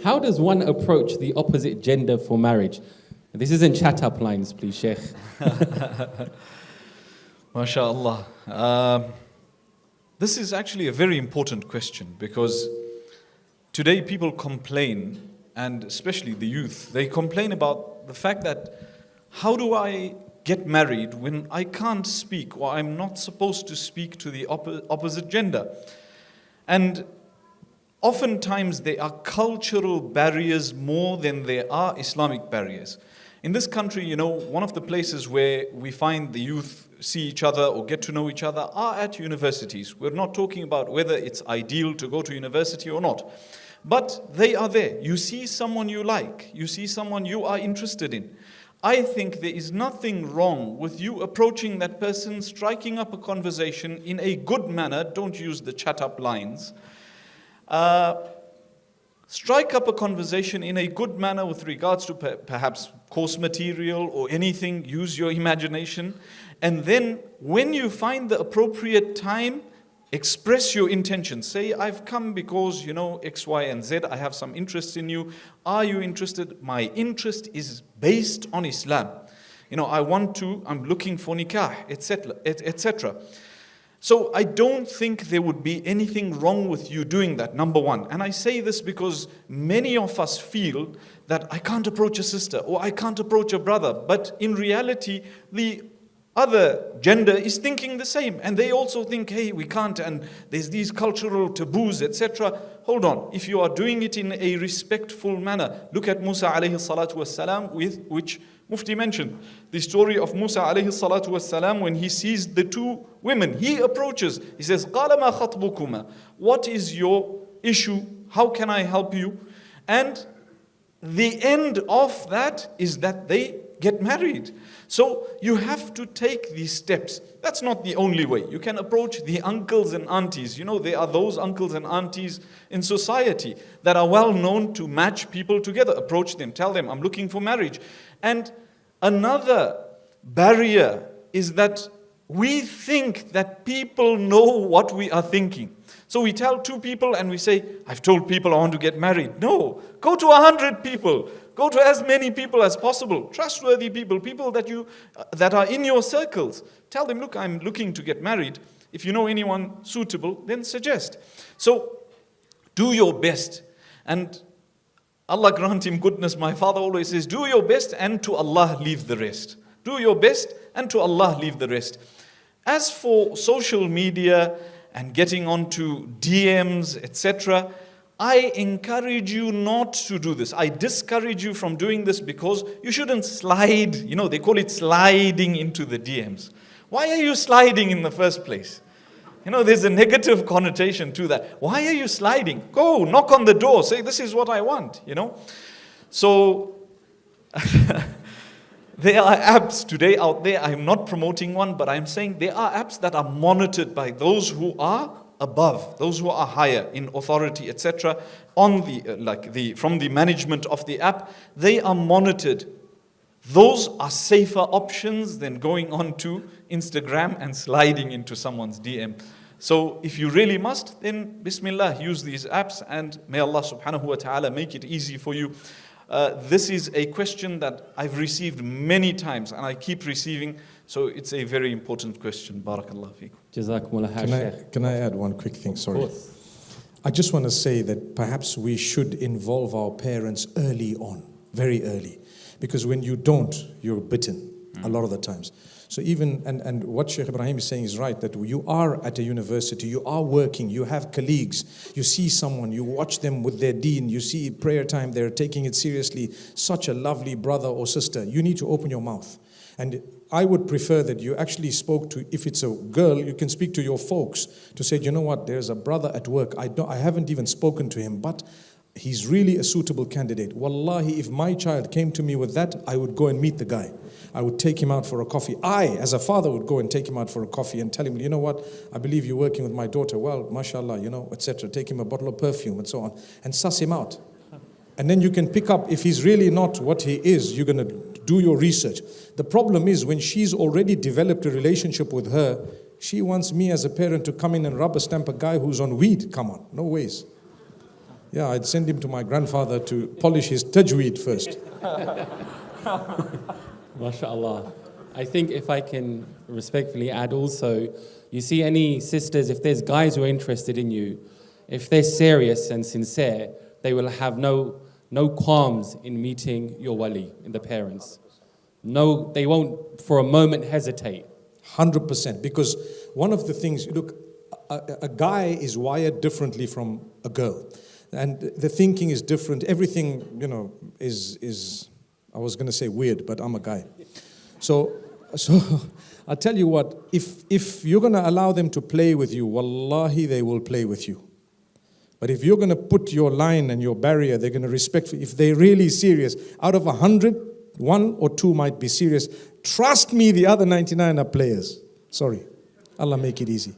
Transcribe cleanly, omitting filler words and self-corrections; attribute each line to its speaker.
Speaker 1: How does one approach the opposite gender for marriage? This isn't chat up lines, please, Sheikh.
Speaker 2: MashaAllah. This is actually a very important question because today people complain, and especially the youth, they complain about the fact that how do I get married when I can't speak or I'm not supposed to speak to the opposite gender? And oftentimes there are cultural barriers more than there are Islamic barriers. In this country, one of the places where we find the youth see each other or get to know each other are at universities. We're not talking about whether it's ideal to go to university or not. But they are there. You see someone you like. You see someone you are interested in. I think there is nothing wrong with you approaching that person, striking up a conversation in a good manner. Don't use the chat up lines. Strike up a conversation in a good manner with regards to perhaps course material or anything. Use your imagination. And then when you find the appropriate time, express your intention. Say, I've come because, X, Y, and Z. I have some interest in you. Are you interested? My interest is based on Islam. I'm looking for nikah, etc., etc. So I don't think there would be anything wrong with you doing that, number one. And I say this because many of us feel that I can't approach a sister or I can't approach a brother. But in reality, the other gender is thinking the same. And they also think, hey, we can't, and there's these cultural taboos, etc. Hold on. If you are doing it in a respectful manner, look at Musa alayhi salatu wassalam, which Mufti mentioned. The story of Musa alayhi salatu wassalam, when he sees the two women, he approaches. He says, قَالَ مَا خَطْبُكُمَا? What is your issue? How can I help you? And the end of that is that they get married. So you have to take these steps. That's not the only way. You can approach the uncles and aunties. There are those uncles and aunties in society that are well known to match people together. Approach them, tell them, I'm looking for marriage. And another barrier is that we think that people know what we are thinking. So we tell two people and we say, I've told people I want to get married. No, go to 100 people. Go to as many people as possible. Trustworthy people, people that are in your circles. Tell them, look, I'm looking to get married. If you know anyone suitable, then suggest. So do your best. And Allah grant him goodness. My father always says, do your best and to Allah leave the rest. Do your best and to Allah leave the rest. As for social media and getting onto DMs, etc., I encourage you not to do this. I discourage you from doing this because you shouldn't slide. They call it sliding into the DMs. Why are you sliding in the first place? There's a negative connotation to that. Why are you sliding? Go, knock on the door, say, this is what I want, So, there are apps today out there. I'm not promoting one, but I'm saying there are apps that are monitored by those who are above, those who are higher in authority, etc. From the management of the app. They are monitored. Those are safer options than going on to Instagram and sliding into someone's DM. So if you really must, then Bismillah, use these apps, and may Allah subhanahu wa ta'ala make it easy for you. This is a question that I've received many times and I keep receiving, so it's a very important question. Barakallah feekum.
Speaker 1: Jazakumullah khair.
Speaker 3: Can I add one quick thing? Sorry.
Speaker 1: Of course.
Speaker 3: I just want to say that perhaps we should involve our parents early on, very early. Because when you don't, you're bitten a lot of the times. So even, and what Sheikh Ibrahim is saying is right, that you are at a university, you are working, you have colleagues, you see someone, you watch them with their deen, you see prayer time, they're taking it seriously, such a lovely brother or sister, you need to open your mouth. And I would prefer that you actually spoke to, if it's a girl, you can speak to your folks to say, you know what, there's a brother at work, I haven't even spoken to him, but he's really a suitable candidate. Wallahi, if my child came to me with that, I would go and meet the guy. I would take him out for a coffee. I, as a father, would go and take him out for a coffee and tell him, you know what, I believe you're working with my daughter. Well, mashallah, etc. Take him a bottle of perfume and so on. And suss him out. And then you can pick up, if he's really not what he is, you're going to do your research. The problem is when she's already developed a relationship with her, she wants me as a parent to come in and rubber stamp a guy who's on weed. Come on, no ways. Yeah, I'd send him to my grandfather to polish his tajweed first.
Speaker 1: MashaAllah. I think if I can respectfully add also, you see any sisters, if there's guys who are interested in you, if they're serious and sincere, they will have no qualms in meeting your wali, in the parents. No, they won't for a moment hesitate.
Speaker 3: 100%. Because one of the things, look, a guy is wired differently from a girl. And the thinking is different. Everything, is I was going to say weird, but I'm a guy. So I'll tell you what, if you're going to allow them to play with you, wallahi, they will play with you. But if you're going to put your line and your barrier, they're going to respect you. If they're really serious, out of 100, 1 or 2 might be serious. Trust me, the other 99 are players. Sorry. Allah make it easy.